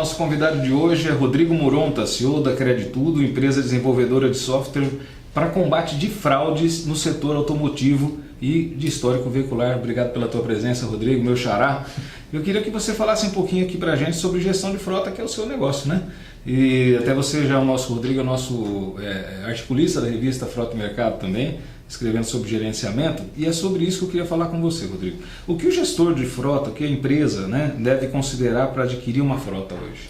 nosso convidado de hoje é Rodrigo Moronta, CEO da Creditudo, empresa desenvolvedora de software para combate de fraudes no setor automotivo e de histórico veicular. Obrigado pela tua presença, Rodrigo, meu xará. Eu queria que você falasse um pouquinho aqui para a gente sobre gestão de frota, que é o seu negócio, né? E até você já, o Rodrigo é o nosso articulista da revista Frota e Mercado também, escrevendo sobre gerenciamento, e é sobre isso que eu queria falar com você, Rodrigo. O que o gestor de frota, que a empresa, né, deve considerar para adquirir uma frota hoje?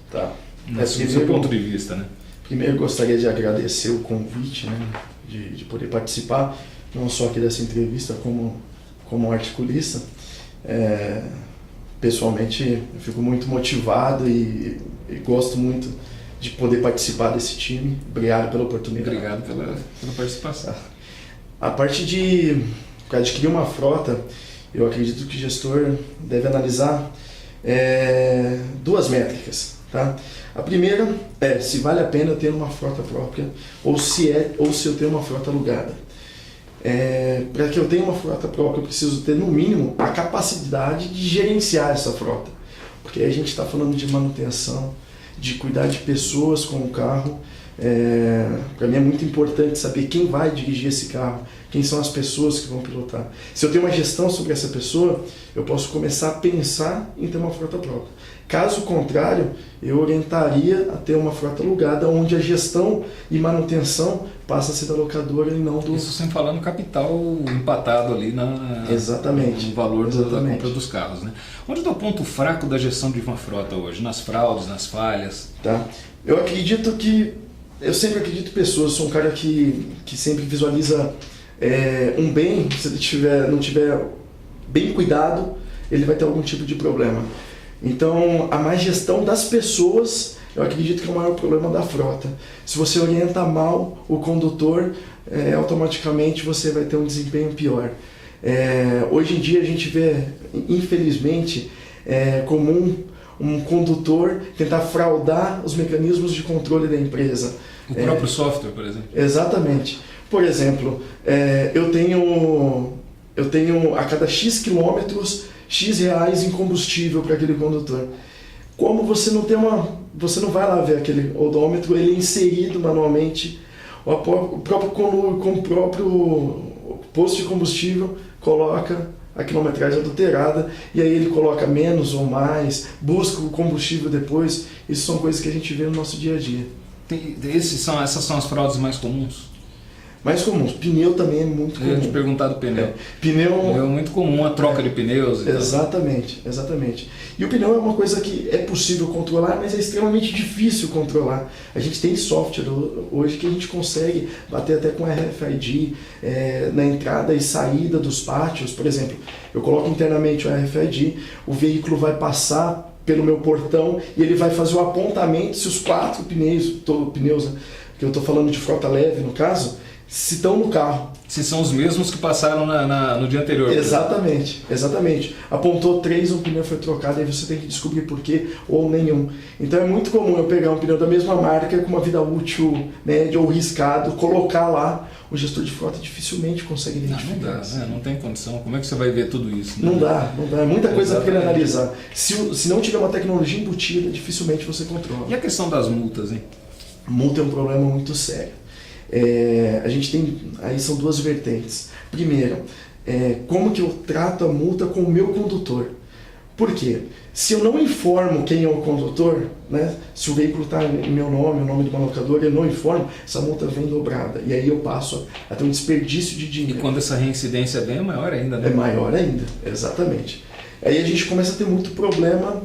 Tá. Do seu ponto de vista, né? Primeiro, gostaria de agradecer o convite, né, de poder participar, não só aqui dessa entrevista, como articulista. Pessoalmente, eu fico muito motivado e gosto muito de poder participar desse time. Obrigado pela oportunidade. Obrigado pela participação. A parte de adquirir uma frota, eu acredito que o gestor deve analisar duas métricas. Tá? A primeira é se vale a pena eu ter uma frota própria ou se eu tenho uma frota alugada. Para que eu tenha uma frota própria, eu preciso ter no mínimo a capacidade de gerenciar essa frota, porque aí a gente está falando de manutenção, de cuidar de pessoas com o carro. Para mim é muito importante saber quem vai dirigir esse carro, quem são as pessoas que vão pilotar. Se eu tenho uma gestão sobre essa pessoa, eu posso começar a pensar em ter uma frota própria. Caso contrário, eu orientaria a ter uma frota alugada, onde a gestão e manutenção passa a ser da locadora e não do... Isso sem falar no capital empatado ali Exatamente. No valor da compra dos carros, né? Onde está o ponto fraco da gestão de uma frota hoje? Nas fraudes, nas falhas? Tá. Eu sempre acredito em pessoas, sou um cara que sempre visualiza um bem. Se ele não tiver bem cuidado, ele vai ter algum tipo de problema. Então, a má gestão das pessoas, eu acredito que é o maior problema da frota. Se você orienta mal o condutor, automaticamente você vai ter um desempenho pior. Hoje em dia a gente vê, infelizmente, comum um condutor tentar fraudar os mecanismos de controle da empresa. O próprio software, por exemplo? Exatamente. Por exemplo, eu tenho a cada X quilômetros, X reais em combustível para aquele condutor. Como você não vai lá ver aquele odômetro, ele é inserido manualmente, o próprio posto de combustível coloca a quilometragem adulterada, e aí ele coloca menos ou mais, busca o combustível depois. Isso são coisas que a gente vê no nosso dia a dia. Essas são as fraudes mais comuns? Mais comuns. Pneu também é muito comum. Eu ia te perguntar do pneu. Pneu é muito comum, a troca de pneus. Exatamente. E o pneu é uma coisa que é possível controlar, mas é extremamente difícil controlar. A gente tem software hoje que a gente consegue bater até com RFID na entrada e saída dos pátios. Por exemplo, eu coloco internamente o RFID, o veículo vai passar pelo meu portão e ele vai fazer o apontamento se os 4 pneus, né, que eu estou falando de frota leve no caso, se estão no carro. Se são os mesmos que passaram no dia anterior. Exatamente. Apontou 3, um pneu foi trocado, aí você tem que descobrir por quê ou nenhum. Então é muito comum eu pegar um pneu da mesma marca com uma vida útil média ou riscado, colocar lá. O gestor de frota dificilmente consegue identificar. Não dá, né? Não tem condição. Como é que você vai ver tudo isso? Né? Não dá. É muita coisa para ele analisar. Se não tiver uma tecnologia embutida, dificilmente você controla. E a questão das multas, hein? Multa é um problema muito sério. A gente tem, aí são duas vertentes. Primeiro, como que eu trato a multa com o meu condutor? Por quê? Se eu não informo quem é o condutor, né, se o veículo está em meu nome, o nome de uma locadora, eu não informo, essa multa vem dobrada. E aí eu passo a ter um desperdício de dinheiro. E quando essa reincidência vem, é maior ainda, né? É maior ainda, exatamente. Aí a gente começa a ter muito problema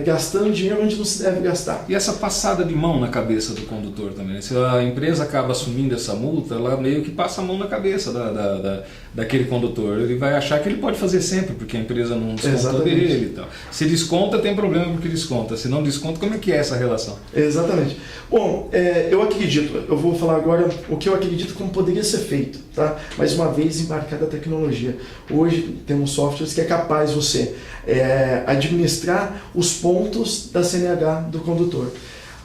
gastando dinheiro onde não se deve gastar. E essa passada de mão na cabeça do condutor também, né? Se a empresa acaba assumindo essa multa, ela meio que passa a mão na cabeça daquele condutor. Ele vai achar que ele pode fazer sempre, porque a empresa não desconta dele e tal. Se desconta, tem problema porque desconta. Se não desconta, como é que é essa relação? Exatamente. Bom, eu vou falar agora o que eu acredito como poderia ser feito, tá? Mais uma vez, embarcada a tecnologia. Hoje temos softwares que é capaz você administrar os pontos da CNH do condutor.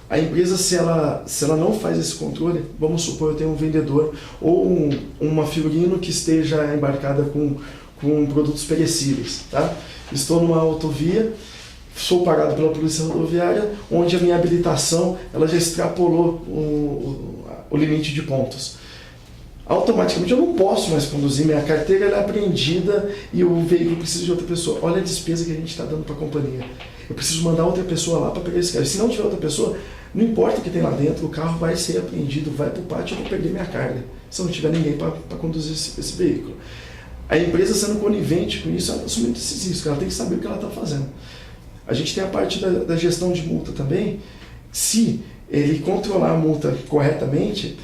A empresa, se ela não faz esse controle, vamos supor, eu tenho um vendedor ou uma figurino que esteja embarcada com produtos perecíveis, tá? Estou numa autovia, sou parado pela Polícia Rodoviária, onde a minha habilitação ela já extrapolou o limite de pontos. Automaticamente eu não posso mais conduzir, minha carteira ela é apreendida e o veículo precisa de outra pessoa. Olha a despesa que a gente está dando para a companhia. Eu preciso mandar outra pessoa lá para pegar esse carro. Se não tiver outra pessoa, não importa o que tem lá dentro, o carro vai ser apreendido, vai para o pátio e eu vou perder minha carga, se não tiver ninguém para conduzir esse veículo. A empresa sendo conivente com isso, ela assumindo esses riscos, ela tem que saber o que ela está fazendo. A gente tem a parte da gestão de multa também. Se ele controlar a multa corretamente,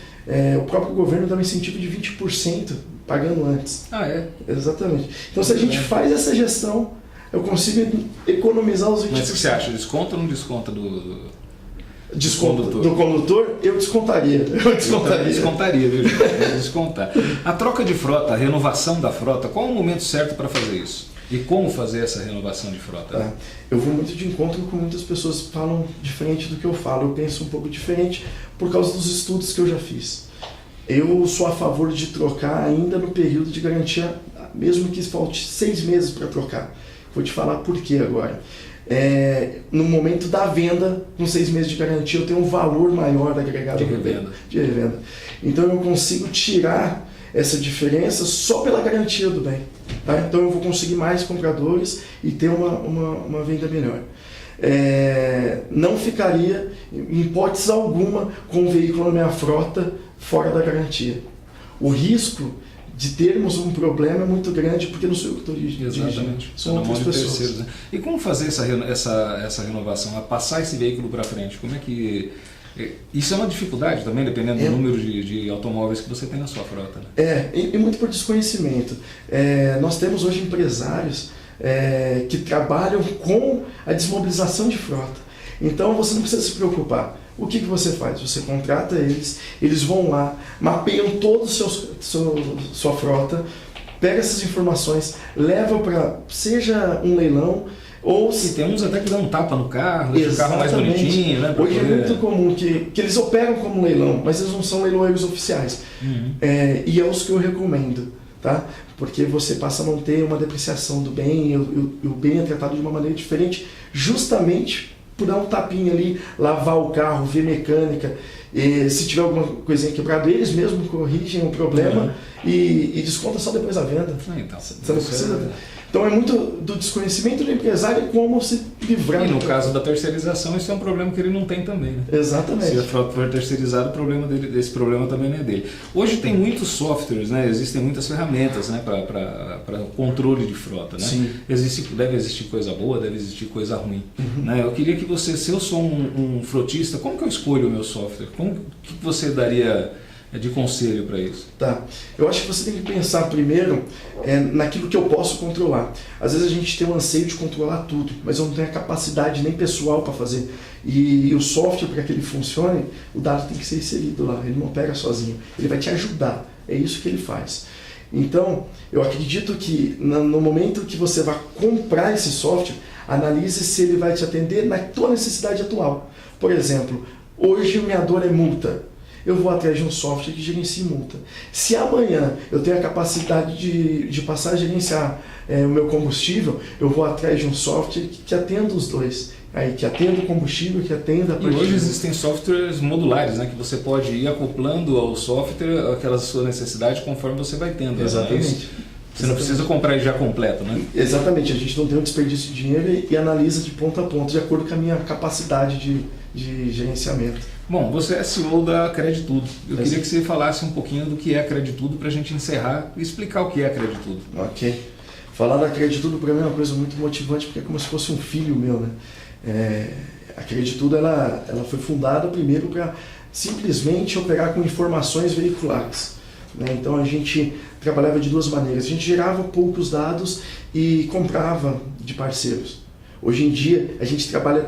o próprio governo dá um incentivo de 20% pagando antes. Ah, é? Exatamente. Então, se a gente faz essa gestão, eu consigo economizar os 20%. Mas o que você acha? Desconta ou não desconta do condutor? Eu descontaria. Eu descontaria, viu, gente? Eu descontar. A troca de frota, a renovação da frota, qual é o momento certo para fazer isso? E como fazer essa renovação de frota? Eu vou muito de encontro com muitas pessoas que falam diferente do que eu falo. Eu penso um pouco diferente por causa dos estudos que eu já fiz. Eu sou a favor de trocar ainda no período de garantia, mesmo que falte 6 meses para trocar. Vou te falar por quê agora. No momento da venda, com 6 meses de garantia, eu tenho um valor maior agregado de revenda. Então eu consigo tirar essa diferença só pela garantia do bem. Tá? Então eu vou conseguir mais compradores e ter uma venda melhor. Não ficaria, em hipótese alguma, com o veículo na minha frota fora da garantia. O risco de termos um problema é muito grande, porque não sou eu que estou dirigindo. Exatamente. São outras pessoas. Terceiros, né? E como fazer essa renovação? A passar esse veículo para frente? Como é que... Isso é uma dificuldade também, dependendo do número de automóveis que você tem na sua frota, né? E muito por desconhecimento. Nós temos hoje empresários que trabalham com a desmobilização de frota. Então você não precisa se preocupar. O que você faz? Você contrata eles vão lá, mapeiam toda a sua frota, pega essas informações, leva para, seja um leilão, ou se tem uns até que dão um tapa no carro, deixa o carro mais bonitinho, né? Hoje é muito comum que eles operam como leilão, mas eles não são leiloeiros oficiais. E é os que eu recomendo, tá? Porque você passa a não ter uma depreciação do bem, e o bem é tratado de uma maneira diferente, justamente por dar um tapinha ali, lavar o carro, ver mecânica. Se tiver alguma coisinha quebrada, eles mesmos corrigem o problema e desconta só depois da venda. Então, você não precisa... Então é muito do desconhecimento do empresário como se livrar. E no caso da terceirização, isso é um problema que ele não tem também, né? Exatamente. Se a frota for terceirizada, esse problema também não é dele. Hoje tem muitos softwares, né? Existem muitas ferramentas, né? para controle de frota, né? Sim. Deve existir coisa boa, deve existir coisa ruim. Né? Eu queria que você, se eu sou um frotista, como que eu escolho o meu software? O que você daria de conselho para isso? Tá. Eu acho que você tem que pensar primeiro naquilo que eu posso controlar. Às vezes a gente tem um anseio de controlar tudo, mas eu não tenho a capacidade nem pessoal para fazer. E o software, para que ele funcione, o dado tem que ser inserido lá, ele não opera sozinho. Ele vai te ajudar, é isso que ele faz. Então, eu acredito que no momento que você vai comprar esse software, analise se ele vai te atender na tua necessidade atual. Por exemplo, hoje minha dor é multa. Eu vou atrás de um software que gerencie multa. Se amanhã eu tenho a capacidade de passar a gerenciar o meu combustível, eu vou atrás de um software que atenda os dois. Que atenda o combustível, que atenda a parte. E hoje existem softwares modulares, né, que você pode ir acoplando ao software aquela sua necessidade conforme você vai tendo. Exatamente. Você não precisa comprar ele já completo, né? Exatamente. A gente não tem um desperdício de dinheiro e analisa de ponto a ponto, de acordo com a minha capacidade de gerenciamento. Bom, você é CEO da Creditudo. Eu queria que você falasse um pouquinho do que é a Creditudo para a gente encerrar e explicar o que é a Creditudo. Ok. Falar da Creditudo para mim é uma coisa muito motivante, porque é como se fosse um filho meu, né? A Creditudo ela foi fundada primeiro para simplesmente operar com informações veiculares. Né? Então a gente trabalhava de duas maneiras. A gente gerava poucos dados e comprava de parceiros. Hoje em dia a gente trabalha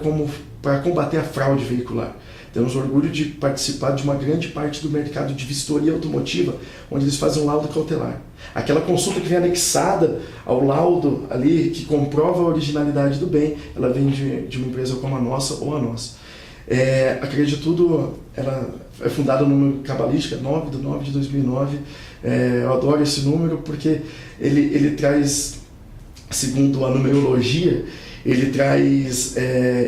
para combater a fraude veicular. Temos orgulho de participar de uma grande parte do mercado de vistoria automotiva, onde eles fazem um laudo cautelar. Aquela consulta que vem anexada ao laudo ali, que comprova a originalidade do bem, ela vem de uma empresa como a nossa ou a nossa. A Creditudo, ela é fundada no número cabalístico, 9/9/2009. Eu adoro esse número porque ele traz, segundo a numerologia, ele traz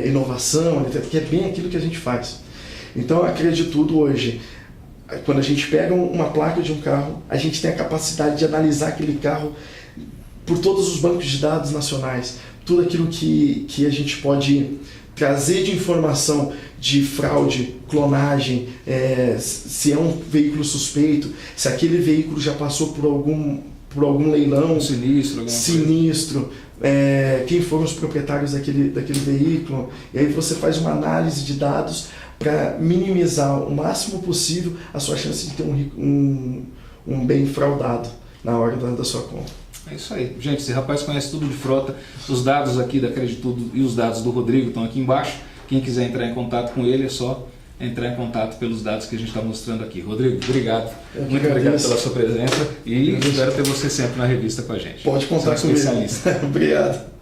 inovação, que é bem aquilo que a gente faz. Então a Creditudo hoje, quando a gente pega uma placa de um carro, a gente tem a capacidade de analisar aquele carro por todos os bancos de dados nacionais, tudo aquilo que a gente pode trazer de informação de fraude, clonagem, se é um veículo suspeito, se aquele veículo já passou por algum leilão, sinistro, quem foram os proprietários daquele veículo, e aí você faz uma análise de dados para minimizar o máximo possível a sua chance de ter um bem fraudado na hora da sua compra. É isso aí. Gente, esse rapaz conhece tudo de frota. Os dados aqui da Creditudo e os dados do Rodrigo estão aqui embaixo. Quem quiser entrar em contato com ele é só entrar em contato pelos dados que a gente está mostrando aqui. Rodrigo, obrigado. Muito obrigado pela sua presença e espero ter você sempre na revista com a gente. Pode contar comigo. Especialista. Obrigado.